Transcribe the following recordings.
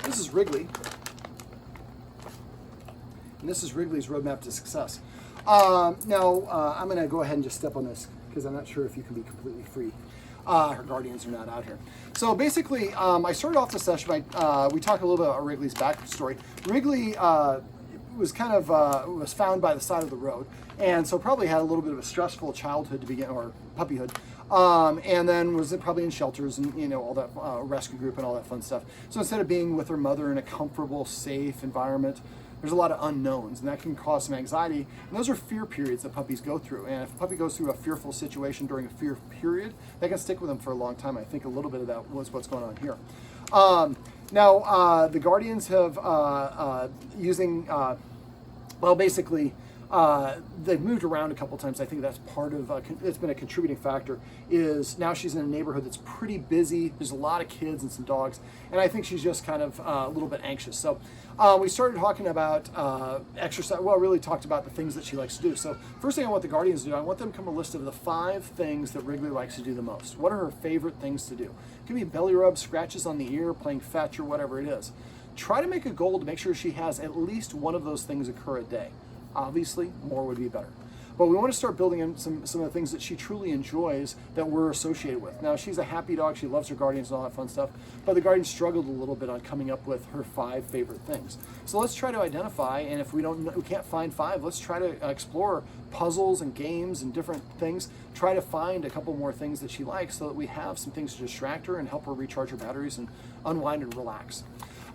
This is Wrigley, and this is Wrigley's roadmap to success. I'm going to go ahead and just step on this because I'm not sure if you can be completely free. Her guardians are not out here. So basically, I started off the session by, we talked a little bit about Wrigley's backstory. Wrigley was kind of, was found by the side of the road, and so probably had a little bit of a stressful childhood to begin, or puppyhood. And then was probably in shelters and, you know, all that rescue group and all that fun stuff. So instead of being with her mother in a comfortable, safe environment, there's a lot of unknowns, and that can cause some anxiety. And those are fear periods that puppies go through. And if a puppy goes through a fearful situation during a fear period, that can stick with them for a long time. I think a little bit of that was what's going on here. The guardians have they've moved around a couple times. I think that's part of, it's been a contributing factor, is now she's in a neighborhood that's pretty busy. There's a lot of kids and some dogs, and I think she's just kind of a little bit anxious. So we started talking about exercise, really talked about the things that she likes to do. So first thing I want the guardians to do, I want them to come a list of the 5 things that Wrigley likes to do the most. What are her favorite things to do? It could be belly rubs, scratches on the ear, playing fetch, or whatever it is. Try to make a goal to make sure she has at least one of those things occur a day. Obviously, more would be better. But we want to start building in some of the things that she truly enjoys that we're associated with. Now, she's a happy dog. She loves her guardians and all that fun stuff. But the guardians struggled a little bit on coming up with her 5 favorite things. So let's try to identify, and if we can't find 5, let's try to explore puzzles and games and different things. Try to find a couple more things that she likes so that we have some things to distract her and help her recharge her batteries and unwind and relax.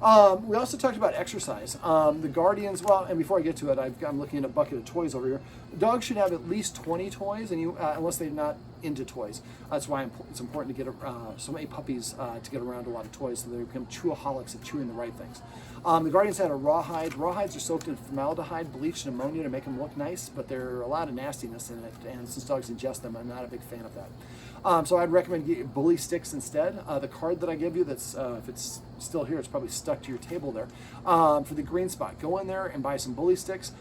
We also talked about exercise. The guardians, and before I get to it, I'm looking at a bucket of toys over here. Dogs should have at least 20 toys, and unless they're not into toys. That's why it's important to get so many puppies to get around a lot of toys, so they become chewaholics of chewing the right things. The guardians had a rawhide. Rawhides are soaked in formaldehyde, bleached, and ammonia to make them look nice, but there are a lot of nastiness in it, and since dogs ingest them, I'm not a big fan of that. So I'd recommend bully sticks instead. The card that I give you, that's if it's still here, it's probably stuck to your table there. For the green spot, go in there and buy some bully sticks.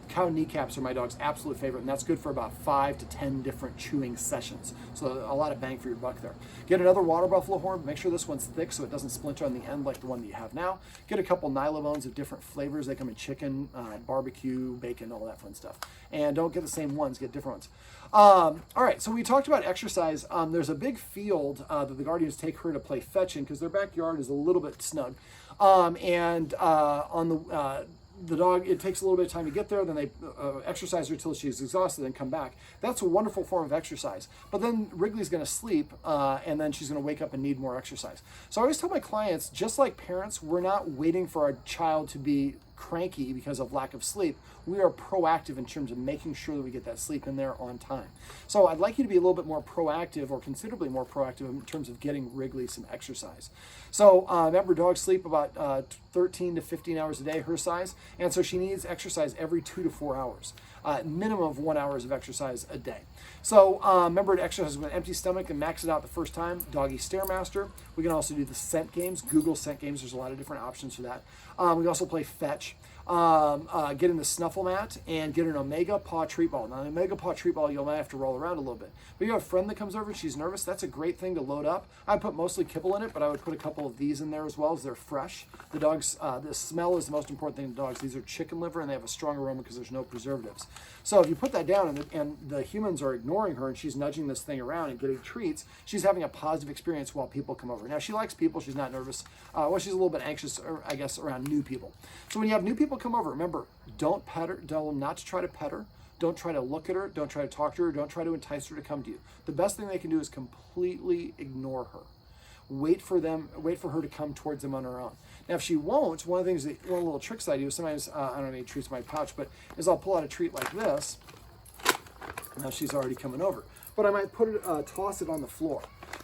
Cow kneecaps are my dog's absolute favorite, and that's good for about 5 to 10 different chewing sessions. So a lot of bang for your buck there. Get another water buffalo horn. Make sure this one's thick so it doesn't splinter on the end like the one that you have now. Get a couple nylobones of different flavors. They come in chicken, barbecue, bacon, all that fun stuff. And don't get the same ones, get different ones. All right, so we talked about exercise. There's a big field that the guardians take her to play fetch in because their backyard is a little bit snug. The dog, it takes a little bit of time to get there, then they exercise her till she's exhausted, then come back. That's a wonderful form of exercise. But then Wrigley's going to sleep, and then she's going to wake up and need more exercise. So I always tell my clients, just like parents, we're not waiting for our child to be cranky because of lack of sleep. We are proactive in terms of making sure that we get that sleep in there on time. So I'd like you to be a little bit more proactive, or considerably more proactive, in terms of getting Wrigley some exercise. So remember, dogs sleep about 13 to 15 hours a day, her size, and so she needs exercise every 2 to 4 hours. Minimum of 1 hour of exercise a day. So remember to exercise with an empty stomach and max it out the first time. Doggy Stairmaster. We can also do the scent games. Google scent games. There's a lot of different options for that. We can also play fetch. Get in the snuffle mat and get an Omega Paw treat ball. Now, an Omega Paw treat ball, you'll might have to roll around a little bit. But you have a friend that comes over and she's nervous, that's a great thing to load up. I put mostly kibble in it, but I would put a couple of these in there as well, as they're fresh. The dogs, the smell is the most important thing to dogs. These are chicken liver and they have a strong aroma because there's no preservatives. So if you put that down and the humans are ignoring her and she's nudging this thing around and getting treats, she's having a positive experience while people come over. Now, she likes people, she's not nervous. She's a little bit anxious, I guess, around new people. So when you have new people come over, remember, don't pet her, tell them not to try to pet her, don't try to look at her, don't try to talk to her, don't try to entice her to come to you. The best thing they can do is completely ignore her. Wait for her to come towards them on her own. Now, if she won't, one of the little tricks I do, sometimes, I don't have any treats in my pouch, but is I'll pull out a treat like this. Now she's already coming over. But I might put it, toss it on the floor.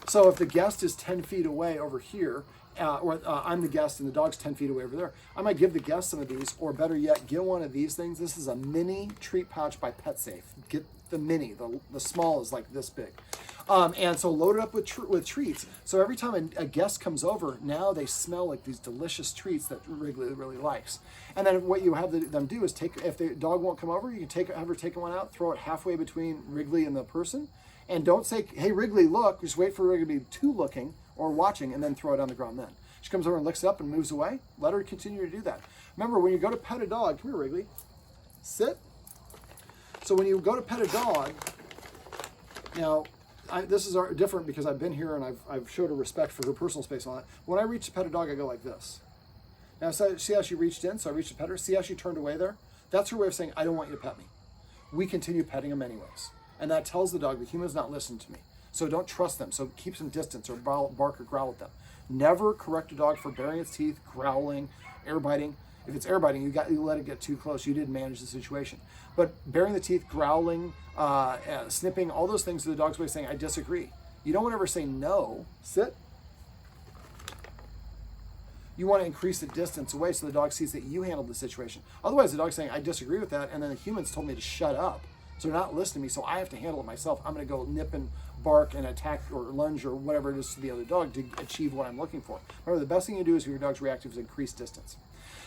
So if the guest is 10 feet away over here, I'm the guest and the dog's 10 feet away over there, I might give the guest some of these, or better yet, get one of these things. This is a mini treat pouch by PetSafe. Get the mini, the small is like this big. And so load it up with treats. So every time a guest comes over, now they smell like these delicious treats that Wrigley really likes. And then what you have them do is if the dog won't come over, you can have her take one out, throw it halfway between Wrigley and the person, and don't say, hey, Wrigley, look. Just wait for Wrigley to be two looking, or watching, and then throw it on the ground then. She comes over and licks it up and moves away. Let her continue to do that. Remember, when you go to pet a dog, come here, Wrigley, sit. So when you go to pet a dog, now, this is different because I've been here and I've showed her respect for her personal space on it. When I reach to pet a dog, I go like this. Now, see how she reached in? So I reached to pet her. See how she turned away there? That's her way of saying, I don't want you to pet me. We continue petting them anyways. And that tells the dog the human's not listening to me. So don't trust them. So keep some distance or bark or growl at them. Never correct a dog for baring its teeth, growling, air biting. If it's air biting, you let it get too close. You didn't manage the situation. But baring the teeth, growling, snipping, all those things, the dog's way of saying, I disagree. You don't want to ever say no. Sit. You want to increase the distance away so the dog sees that you handled the situation. Otherwise, the dog's saying, I disagree with that, and then the humans told me to shut up. So they're not listening to me, so I have to handle it myself. I'm going to go nip and bark and attack or lunge or whatever it is to the other dog to achieve what I'm looking for. Remember, the best thing you do is if your dog's reactive is increase distance.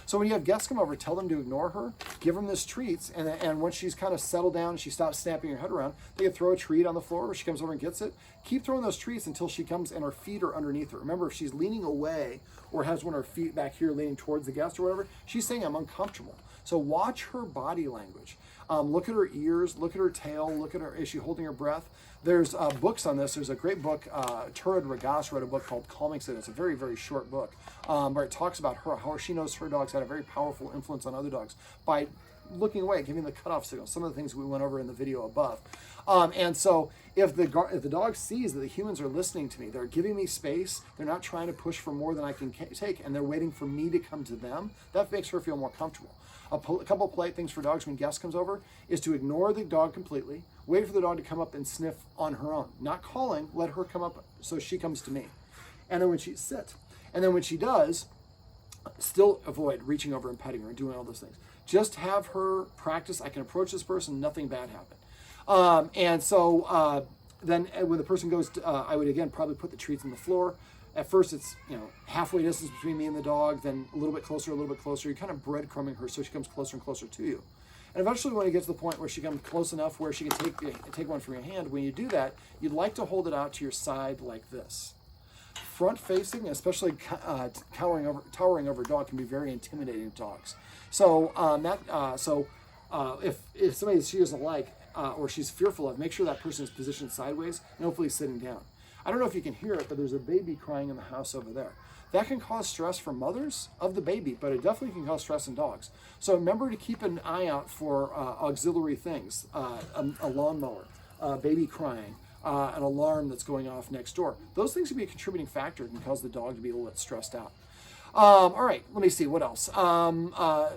So when you have guests come over, tell them to ignore her, give them this treats, and once she's kind of settled down and she stops snapping her head around, they can throw a treat on the floor where she comes over and gets it. Keep throwing those treats until she comes and her feet are underneath her. Remember, if she's leaning away or has one of her feet back here leaning towards the guest or whatever, she's saying, I'm uncomfortable. So watch her body language. Look at her ears, look at her tail, look at her, is she holding her breath? There's books on this. There's a great book, Wrigleys wrote a book called Calming Sit. It's a very, very short book where it talks about how she knows her dog's had a very powerful influence on other dogs by looking away, giving the cutoff signal, some of the things we went over in the video above. And so if the dog sees that the humans are listening to me, they're giving me space, they're not trying to push for more than I can take, and they're waiting for me to come to them, that makes her feel more comfortable. A couple of polite things for dogs when guest comes over is to ignore the dog completely, wait for the dog to come up and sniff on her own. Not calling, let her come up so she comes to me. And then when she sits, and then when she does, still avoid reaching over and petting her and doing all those things. Just have her practice, I can approach this person, nothing bad happened. Then when the person goes, I would again probably put the treats on the floor. At first it's, halfway distance between me and the dog, then a little bit closer, a little bit closer. You're kind of breadcrumbing her so she comes closer and closer to you. And eventually when it gets to the point where she comes close enough where she can take one from your hand, when you do that, you'd like to hold it out to your side like this. Front facing, especially towering over a dog, can be very intimidating to dogs. So if somebody that she doesn't like or she's fearful of, make sure that person is positioned sideways and hopefully sitting down. I don't know if you can hear it, but there's a baby crying in the house over there. That can cause stress for mothers of the baby, but it definitely can cause stress in dogs. So remember to keep an eye out for auxiliary things, a lawnmower, baby crying, an alarm that's going off next door. Those things can be a contributing factor and can cause the dog to be a little bit stressed out. All right, let me see, what else? All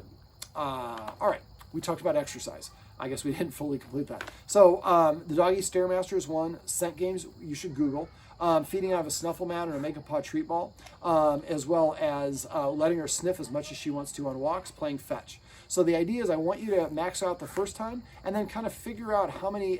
right, we talked about exercise. I guess we didn't fully complete that. So the Doggy Stairmaster is one. Scent games, you should Google. Feeding out of a snuffle mat or a make a paw treat ball, as well as letting her sniff as much as she wants to on walks, playing fetch. So the idea is I want you to max out the first time and then kind of figure out how many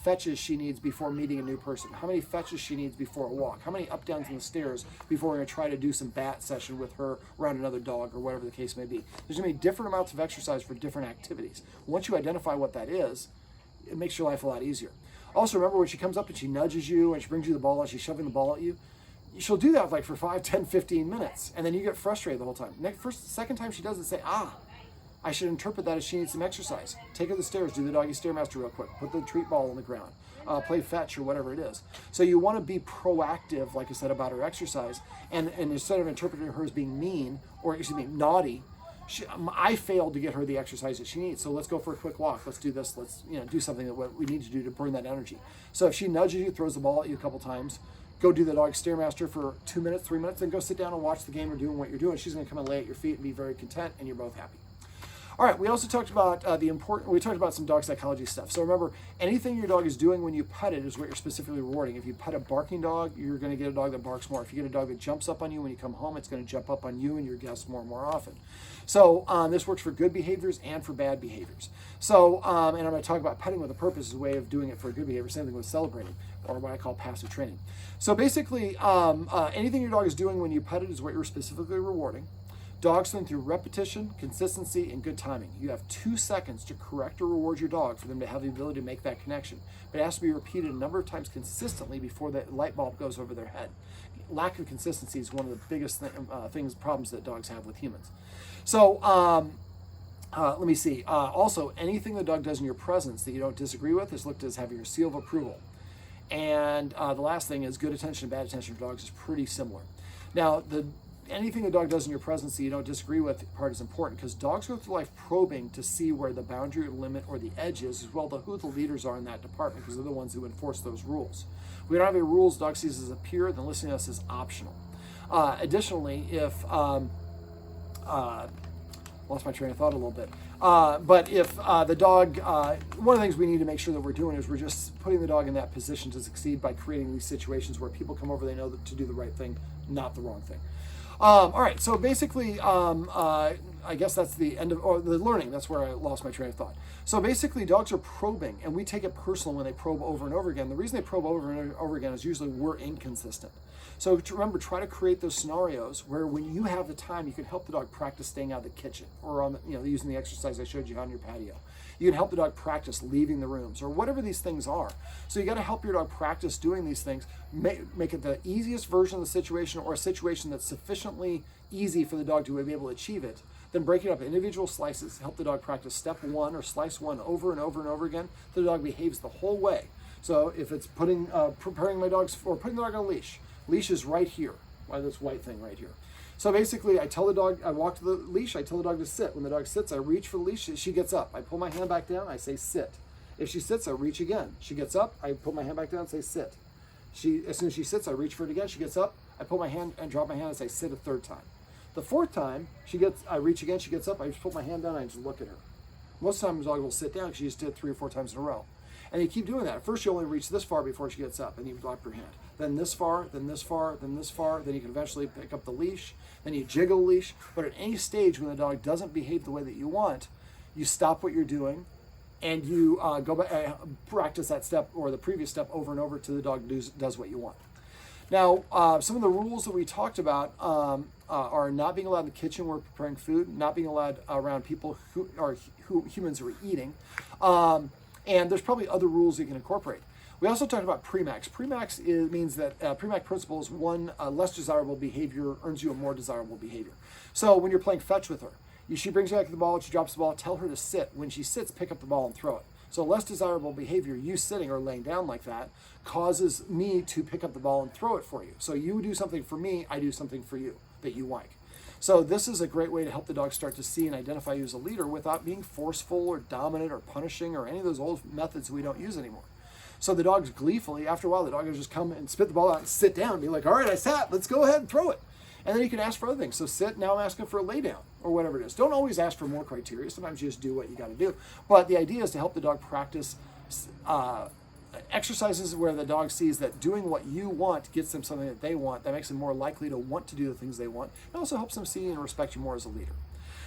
fetches she needs before meeting a new person, how many fetches she needs before a walk, how many up downs in the stairs before we're going to try to do some bat session with her around another dog or whatever the case may be. There's going to be different amounts of exercise for different activities. Once you identify what that is, it makes your life a lot easier. Also, remember when she comes up and she nudges you and she brings you the ball and she's shoving the ball at you, she'll do that like for 5, 10, 15 minutes. And then you get frustrated the whole time. Second time she does it, say, I should interpret that as she needs some exercise. Take her to the stairs, do the Doggy Stairmaster real quick, put the treat ball on the ground, play fetch or whatever it is. So you want to be proactive, like I said, about her exercise. And instead of interpreting her as being mean, or naughty, I failed to get her the exercise that she needs. So let's go for a quick walk. Let's do this. Let's do something that we need to do to burn that energy. So if she nudges you, throws the ball at you a couple times, go do the Doggy Stairmaster for 2 minutes, 3 minutes, and go sit down and watch the game or doing what you're doing. She's going to come and lay at your feet and be very content, and you're both happy. All right, we also talked about we talked about some dog psychology stuff. So remember, anything your dog is doing when you pet it is what you're specifically rewarding. If you pet a barking dog, you're going to get a dog that barks more. If you get a dog that jumps up on you when you come home, it's going to jump up on you and your guests more and more often. So this works for good behaviors and for bad behaviors. So, and I'm going to talk about petting with a purpose as a way of doing it for good behavior, same thing with celebrating, or what I call passive training. So basically, anything your dog is doing when you pet it is what you're specifically rewarding. Dogs learn through repetition, consistency, and good timing. You have 2 seconds to correct or reward your dog for them to have the ability to make that connection. But it has to be repeated a number of times consistently before that light bulb goes over their head. lack of consistency is one of the biggest problems that dogs have with humans. So let me see. Also, anything the dog does in your presence that you don't disagree with is looked at as having your seal of approval. And the last thing is good attention and bad attention for dogs is pretty similar. Now, anything the dog does in your presence that you don't disagree with part is important, because dogs go through life probing to see where the boundary or limit or the edge is, as well as who the leaders are in that department, because they're the ones who enforce those rules. If we don't have any rules, dog sees as a peer, then listening to us is optional. Additionally, if lost my train of thought a little bit. But if the dog, one of the things we need to make sure that we're doing is we're just putting the dog in that position to succeed by creating these situations where people come over, they know to do the right thing, not the wrong thing. All right, so basically, I guess that's the end of, or the learning, that's where I lost my train of thought. So basically, dogs are probing, and we take it personal when they probe over and over again. The reason they probe over and over again is usually we're inconsistent. So remember, try to create those scenarios where when you have the time, you can help the dog practice staying out of the kitchen, or on the, using the exercise I showed you on your patio. You can help the dog practice leaving the rooms, or whatever these things are. So you got to help your dog practice doing these things. Make it the easiest version of the situation, or a situation that's sufficiently easy for the dog to be able to achieve it. Then break it up in individual slices. Help the dog practice step one or slice one over and over and over again. The dog behaves the whole way. So if it's preparing my dogs for putting the dog on a leash. Leash is right here, by this white thing right here. So basically, I tell the dog, I walk to the leash, I tell the dog to sit. When the dog sits, I reach for the leash, she gets up. I pull my hand back down, I say sit. If she sits, I reach again. She gets up, I put my hand back down and say sit. As soon as she sits, I reach for it again. She gets up, I pull my hand and drop my hand and say sit a third time. The fourth time, I reach again, she gets up, I just put my hand down and I just look at her. Most times the dog will sit down because she just did it 3 or 4 times in a row. And you keep doing that. At first, you only reach this far before she gets up, and you drop your hand. Then this far, then this far, then this far. Then you can eventually pick up the leash. Then you jiggle the leash. But at any stage when the dog doesn't behave the way that you want, you stop what you're doing, and you go back, practice that step or the previous step over and over till the dog does what you want. Now, some of the rules that we talked about are not being allowed in the kitchen when we're preparing food, not being allowed around people who humans are eating. And there's probably other rules you can incorporate. We also talked about premax. Premax means that premax principle is one less desirable behavior earns you a more desirable behavior. So when you're playing fetch with her, she brings you back the ball, she drops the ball, tell her to sit. When she sits, pick up the ball and throw it. So less desirable behavior, you sitting or laying down like that, causes me to pick up the ball and throw it for you. So you do something for me, I do something for you that you like. So this is a great way to help the dog start to see and identify you as a leader without being forceful or dominant or punishing or any of those old methods we don't use anymore. So the dog's gleefully, after a while, the dog will just come and spit the ball out and sit down and be like, all right, I sat, let's go ahead and throw it. And then you can ask for other things. So sit, now I'm asking for a lay down or whatever it is. Don't always ask for more criteria. Sometimes you just do what you got to do. But the idea is to help the dog practice exercises where the dog sees that doing what you want gets them something that they want. That makes them more likely to want to do the things they want. It also helps them see and respect you more as a leader.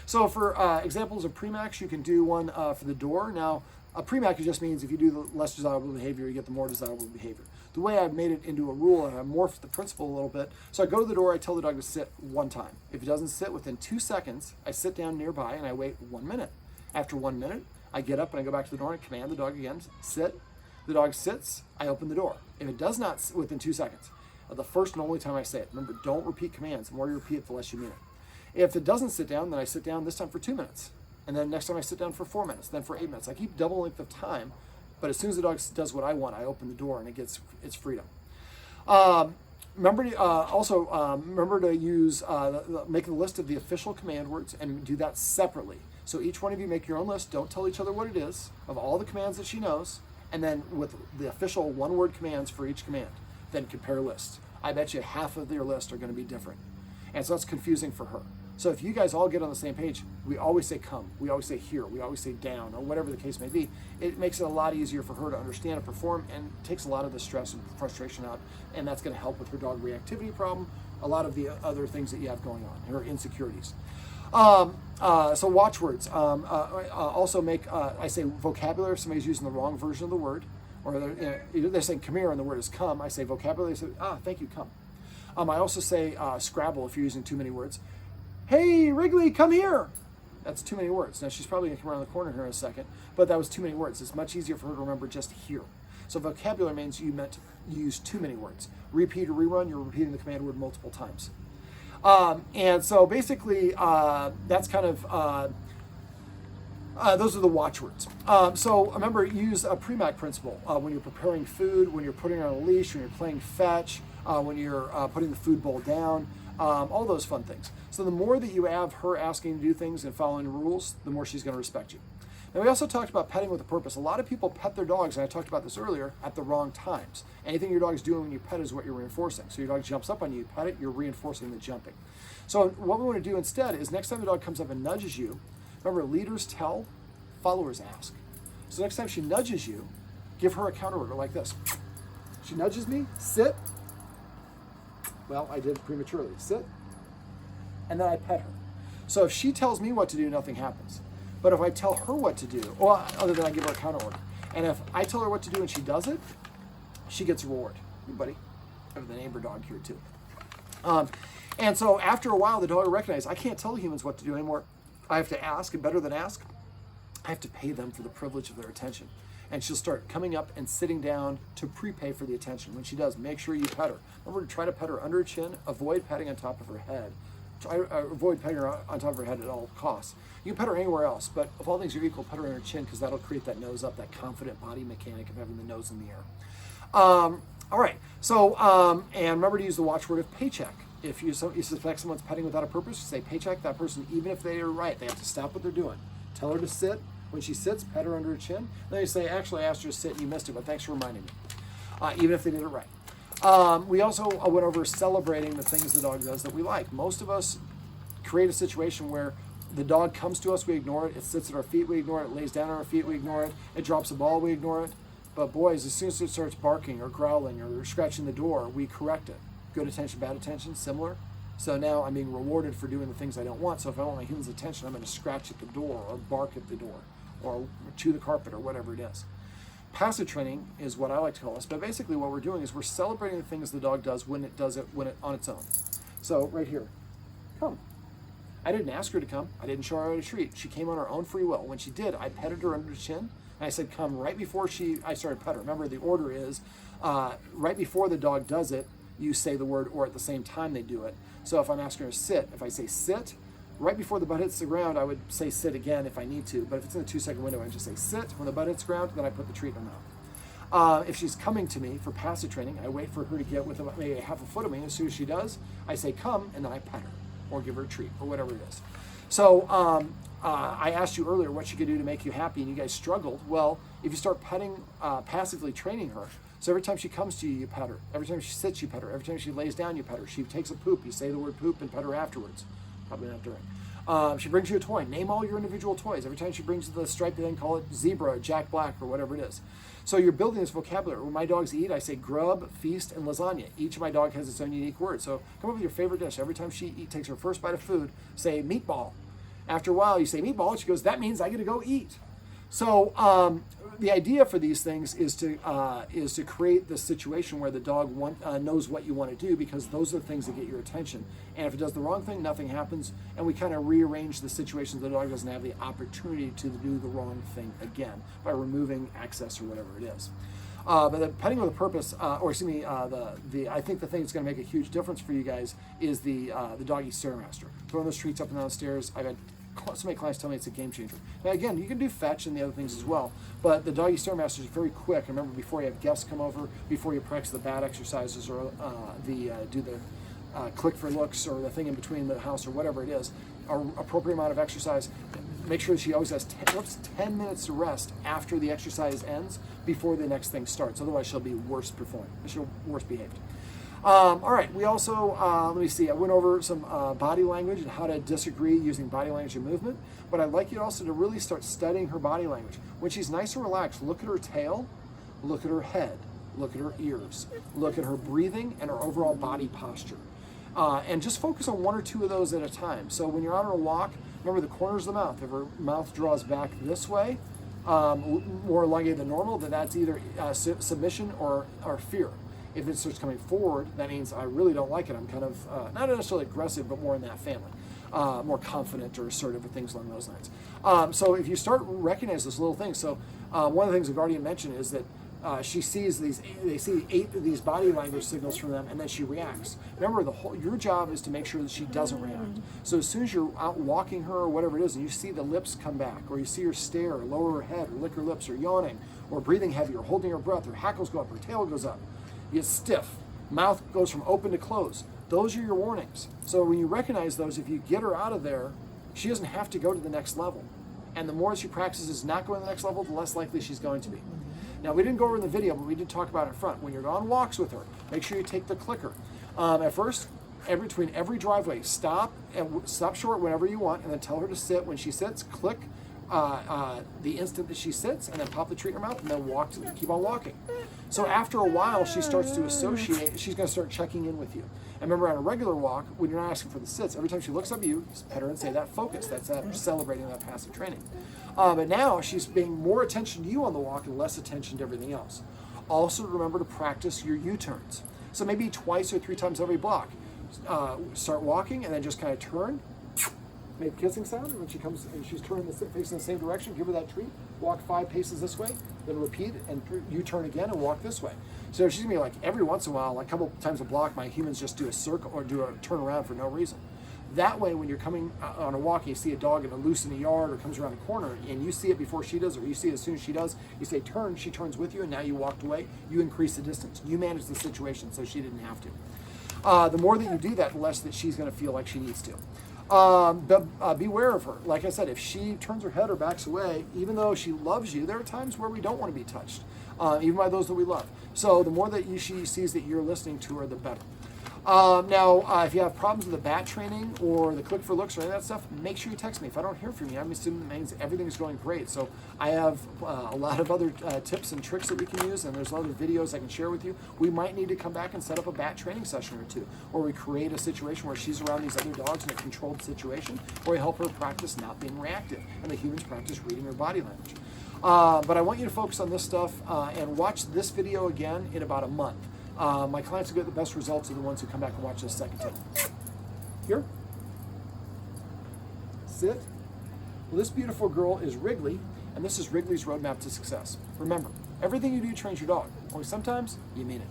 So for examples of premax, you can do one for the door. Now, a premax just means if you do the less desirable behavior, you get the more desirable behavior. The way I've made it into a rule, and I've morphed the principle a little bit, so I go to the door, I tell the dog to sit one time. If it doesn't sit within 2 seconds, I sit down nearby and I wait 1 minute. After 1 minute, I get up and I go back to the door and command the dog again, sit. The dog sits, I open the door. If it does not sit within 2 seconds, the first and only time I say it. Remember, don't repeat commands. The more you repeat it, the less you mean it. If it doesn't sit down, then I sit down this time for 2 minutes. And then next time I sit down for 4 minutes, then for 8 minutes. I keep double length of time, but as soon as the dog does what I want, I open the door and it gets its freedom. Remember to use, make a list of the official command words and do that separately. So each one of you make your own list. Don't tell each other what it is of all the commands that she knows. And then with the official one-word commands for each command, then compare lists. I bet you half of your list are going to be different. And so that's confusing for her. So if you guys all get on the same page, we always say come, we always say here, we always say down, or whatever the case may be, it makes it a lot easier for her to understand and perform, and takes a lot of the stress and frustration out, and that's going to help with her dog reactivity problem, a lot of the other things that you have going on, her insecurities. So watchwords. Also make, I say vocabulary if somebody's using the wrong version of the word, or they're saying come here and the word is come. I say vocabulary, I say, thank you, come. I also say Scrabble if you're using too many words. Hey, Wrigley, come here. That's too many words. Now, she's probably going to come around the corner here in a second, but that was too many words. It's much easier for her to remember just here. So vocabulary means you use too many words. Repeat or rerun, you're repeating the command word multiple times. And so basically, that's kind of, those are the watchwords. So remember, use a pre-mac principle when you're preparing food, when you're putting her on a leash, when you're playing fetch, when you're putting the food bowl down, all those fun things. So the more that you have her asking to do things and following the rules, the more she's going to respect you. Now, we also talked about petting with a purpose. A lot of people pet their dogs, and I talked about this earlier, at the wrong times. Anything your dog's doing when you pet is what you're reinforcing. So your dog jumps up on you, pet it, you're reinforcing the jumping. So what we want to do instead is next time the dog comes up and nudges you, remember, leaders tell, followers ask. So next time she nudges you, give her a counter order like this. She nudges me, sit. Well, I did it prematurely. Sit. And then I pet her. So if she tells me what to do, nothing happens. But if I tell her what to do, well, other than I give her a counter order, and if I tell her what to do and she does it, she gets a reward. Hey, buddy. I have the neighbor dog here too. And so after a while, the dog will recognize, I can't tell humans what to do anymore. I have to ask, and better than ask, I have to pay them for the privilege of their attention. And she'll start coming up and sitting down to prepay for the attention. When she does, make sure you pet her. Remember to try to pet her under her chin, avoid petting on top of her head. Avoid petting her on top of her head at all costs. You can pet her anywhere else, but if all things are equal, pet her on her chin because that'll create that nose up, that confident body mechanic of having the nose in the air. All right, so, and remember to use the watchword of paycheck. If you suspect someone's petting without a purpose, say paycheck that person, even if they are right. They have to stop what they're doing. Tell her to sit. When she sits, pet her under her chin. Then you say, actually, I asked her to sit and you missed it, but thanks for reminding me, even if they did it right. We also went over celebrating the things the dog does that we like. Most of us create a situation where the dog comes to us, we ignore it. It sits at our feet, we ignore it. It lays down on our feet, we ignore it. It drops a ball, we ignore it. But boys, as soon as it starts barking or growling or scratching the door, we correct it. Good attention, bad attention, similar. So now I'm being rewarded for doing the things I don't want. So if I want my human's attention, I'm going to scratch at the door or bark at the door or chew the carpet or whatever it is. Passive training is what I like to call this, but basically what we're doing is we're celebrating the things the dog does when it on its own. So right here, come. I didn't ask her to come. I didn't show her a treat. She came on her own free will. When she did, I petted her under the chin, and I said, come right before I started petting her. Remember, the order is right before the dog does it, you say the word or at the same time they do it. So if I'm asking her to sit, if I say sit, right before the butt hits the ground, I would say sit again if I need to. But if it's in a 2-second window, I just say sit. When the butt hits the ground, then I put the treat in her mouth. If she's coming to me for passive training, I wait for her to get within maybe half a foot of me. As soon as she does, I say come, and then I pet her or give her a treat or whatever it is. So I asked you earlier what she could do to make you happy, and you guys struggled. Well, if you start petting, passively training her, so every time she comes to you, you pet her. Every time she sits, you pet her. Every time she lays down, you pet her. She takes a poop, you say the word poop and pet her afterwards. Probably not during. She brings you a toy. Name all your individual toys. Every time she brings the striped thing, call it zebra, Jack Black, or whatever it is. So you're building this vocabulary. When my dogs eat, I say grub, feast, and lasagna. Each of my dog has its own unique word. So come up with your favorite dish. Every time she takes her first bite of food, say meatball. After a while, you say meatball. She goes, that means I get to go eat. So the idea for these things is to create this situation where the dog knows what you want to do, because those are the things that get your attention. And if it does the wrong thing, nothing happens, and we kind of rearrange the situation so the dog doesn't have the opportunity to do the wrong thing again by removing access or whatever it is. But the petting with a purpose, I think the thing that's going to make a huge difference for you guys is the doggy stairmaster. Throwing those treats up and down the stairs. I've had so many clients tell me it's a game changer. Now again, you can do fetch and the other things as well, but the doggy stairmaster is very quick. Remember, before you have guests come over, before you practice the bat exercises or do the click for looks or the thing in between the house or whatever it is, appropriate amount of exercise. Make sure she always has 10 minutes to rest after the exercise ends before the next thing starts. Otherwise, she'll be worse performed. She'll be worse behaved. All right, we also, let me see, I went over some body language and how to disagree using body language and movement, but I'd like you also to really start studying her body language. When she's nice and relaxed, look at her tail, look at her head, look at her ears, look at her breathing and her overall body posture. And just focus on one or two of those at a time. So when you're on her walk, remember the corners of the mouth. If her mouth draws back this way, more elongated than normal, then that's either submission or fear. If it starts coming forward, that means I really don't like it. I'm kind of, not necessarily aggressive, but more in that family. More confident or assertive or things along those lines. So if you start recognizing this little thing, so one of the things the guardian mentioned is that She sees they see 8 of these body language signals from them, and then she reacts. Remember, your job is to make sure that she doesn't react. So as soon as you're out walking her or whatever it is, and you see the lips come back, or you see her stare, or lower her head, or lick her lips, or yawning, or breathing heavy, or holding her breath, her hackles go up, her tail goes up, you get stiff, mouth goes from open to closed. Those are your warnings. So when you recognize those, if you get her out of there, she doesn't have to go to the next level. And the more she practices not going to the next level, the less likely she's going to be. Now, we didn't go over in the video, but we did talk about it in front. When you're on walks with her, make sure you take the clicker. At first, between every driveway, stop short whenever you want, and then tell her to sit. When she sits, click the instant that she sits, and then pop the treat in her mouth, and then keep on walking. So after a while, she starts to associate. She's going to start checking in with you. And remember, on a regular walk, when you're not asking for the sits, every time she looks up at you, just pet her and say that focus. That's that celebrating that passive training. But now she's paying more attention to you on the walk and less attention to everything else. Also, remember to practice your U-turns. So maybe twice or 3 times every block. Start walking and then just kind of turn, make a kissing sound, and when she comes and she's turning facing the same direction, give her that treat, walk 5 paces this way, then repeat and U-turn again and walk this way. So she's gonna be like, every once in a while, like a couple times a block, my humans just do a circle or do a turn around for no reason. That way, when you're coming on a walk and you see a dog in a loose in the yard or comes around the corner and you see it before she does, or you see it as soon as she does, you say turn, she turns with you, and now you walked away, you increase the distance. You manage the situation so she didn't have to. The more that you do that, the less that she's gonna feel like she needs to. But beware of her. Like I said, if she turns her head or backs away, even though she loves you, there are times where we don't want to be touched, even by those that we love. So the more that she sees that you're listening to her, the better. Now, if you have problems with the bat training or the click for looks or any of that stuff, make sure you text me. If I don't hear from you, I'm assuming that means everything's going great. So I have a lot of other tips and tricks that we can use, and there's other videos I can share with you. We might need to come back and set up a bat training session or 2, or we create a situation where she's around these other dogs in a controlled situation, or we help her practice not being reactive, and the humans practice reading her body language. But I want you to focus on this stuff and watch this video again in about a month. My clients who get the best results are the ones who come back and watch this second time. Here. Sit. Well, this beautiful girl is Wrigley, and this is Wrigley's Roadmap to Success. Remember, everything you do trains your dog. Only sometimes you mean it.